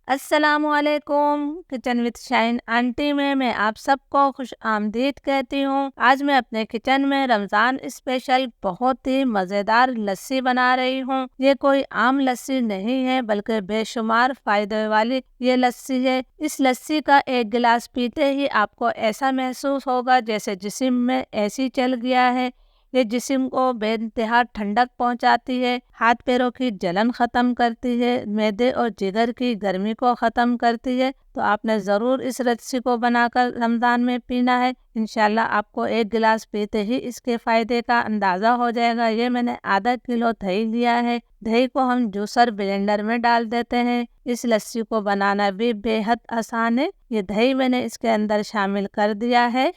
अस्सलामुअलैकुम। Kitchen with shine aunty में मैं आप सबको खुश आमदीद कहती हूँ। आज मैं अपने किचन में रमज़ान स्पेशल बहुत ही मज़ेदार लस्सी बना रही हूँ। ये कोई आम लस्सी नहीं है बल्कि बेशुमार फ़ायदे वाली ये लस्सी है। इस लस्सी का एक गिलास पीते ही आपको ऐसा महसूस होगा जैसे जिस्म में एसी चल गया है। ये जिस्म को बेइंतहा ठंडक पहुंचाती है, हाथ पैरों की जलन ख़त्म करती है, मैदे और जिगर की गर्मी को ख़त्म करती है। तो आपने ज़रूर इस लस्सी को बनाकर रमज़ान में पीना है। इंशाल्लाह आपको एक गिलास पीते ही इसके फ़ायदे का अंदाज़ा हो जाएगा। ये मैंने आधा किलो दही लिया है। दही को हम जूसर ब्लेंडर में डाल देते हैं। इस लस्सी को बनाना भी बेहद आसान है। ये दही मैंने इसके अंदर शामिल कर दिया है।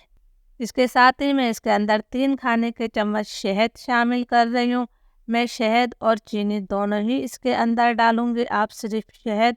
इसके साथ ही मैं इसके अंदर 3 खाने के चम्मच शहद शामिल कर रही हूँ। मैं शहद और चीनी दोनों ही इसके अंदर डालूंगी। आप सिर्फ शहद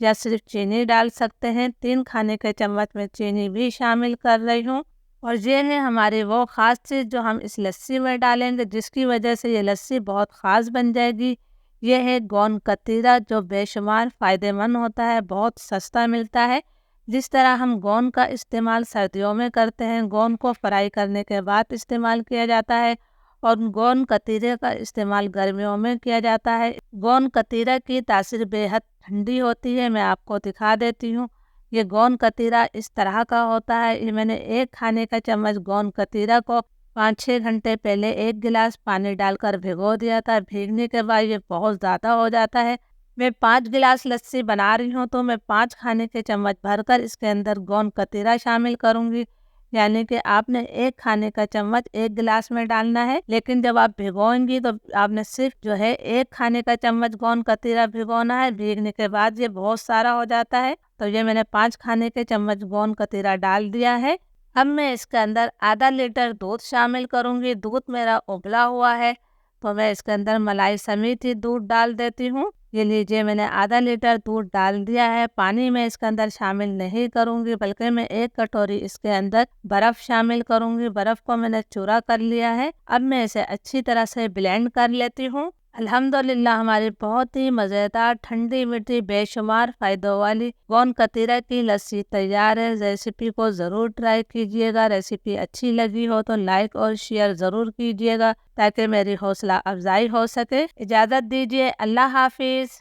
या सिर्फ चीनी डाल सकते हैं। 3 खाने के चम्मच में चीनी भी शामिल कर रही हूँ। और ये है हमारी वो ख़ास चीज़ जो हम इस लस्सी में डालेंगे, जिसकी वजह से ये लस्सी बहुत ख़ास बन जाएगी। ये है गोंद कतीरा, जो बेशुमार फ़ायदेमंद होता है, बहुत सस्ता मिलता है। जिस तरह हम गोंद का इस्तेमाल सर्दियों में करते हैं, गोंद को फ्राई करने के बाद इस्तेमाल किया जाता है, और गोंद कतीरे का इस्तेमाल गर्मियों में किया जाता है। गोंद कतीरा की तासीर बेहद ठंडी होती है। मैं आपको दिखा देती हूँ। ये गोंद कतीरा इस तरह का होता है। ये मैंने 1 खाने का चम्मच गोंद कतीरा को 5-6 घंटे पहले 1 गिलास पानी डालकर भिगो दिया था। भीगने के बाद ये बहुत ज़्यादा हो जाता है। मैं 5 गिलास लस्सी बना रही हूँ, तो मैं 5 खाने के चम्मच भरकर इसके अंदर गोंद कतीरा शामिल करूँगी। यानी कि आपने 1 खाने का चम्मच 1 गिलास में डालना है, लेकिन जब आप भिगोएंगी तो आपने सिर्फ जो है 1 खाने का चम्मच गोंद कतीरा भिगोना है। भीगने के बाद ये बहुत सारा हो जाता है। तो ये मैंने 5 खाने के चम्मच गोंद कतीरा डाल दिया है। अब मैं इसके अंदर आधा लीटर दूध शामिल करूँगी। दूध मेरा उबला हुआ है, तो मैं इसके अंदर मलाई समेत ही दूध डाल देती हूँ। ये लीजिए, मैंने आधा लीटर दूध डाल दिया है। पानी मैं इसके अंदर शामिल नहीं करूँगी, बल्कि मैं 1 कटोरी इसके अंदर बर्फ़ शामिल करूँगी। बर्फ़ को मैंने चूरा कर लिया है। अब मैं इसे अच्छी तरह से ब्लेंड कर लेती हूँ। अल्हम्दुलिल्लाह, हमारी बहुत ही मज़ेदार ठंडी मीठी बेशुमार फ़ायदों वाली गोंद कतीरा की लस्सी तैयार है। रेसिपी को ज़रूर ट्राई कीजिएगा। रेसिपी अच्छी लगी हो तो लाइक और शेयर ज़रूर कीजिएगा, ताकि मेरी हौसला अफजाई हो सके। इजाज़त दीजिए। अल्लाह हाफिज़।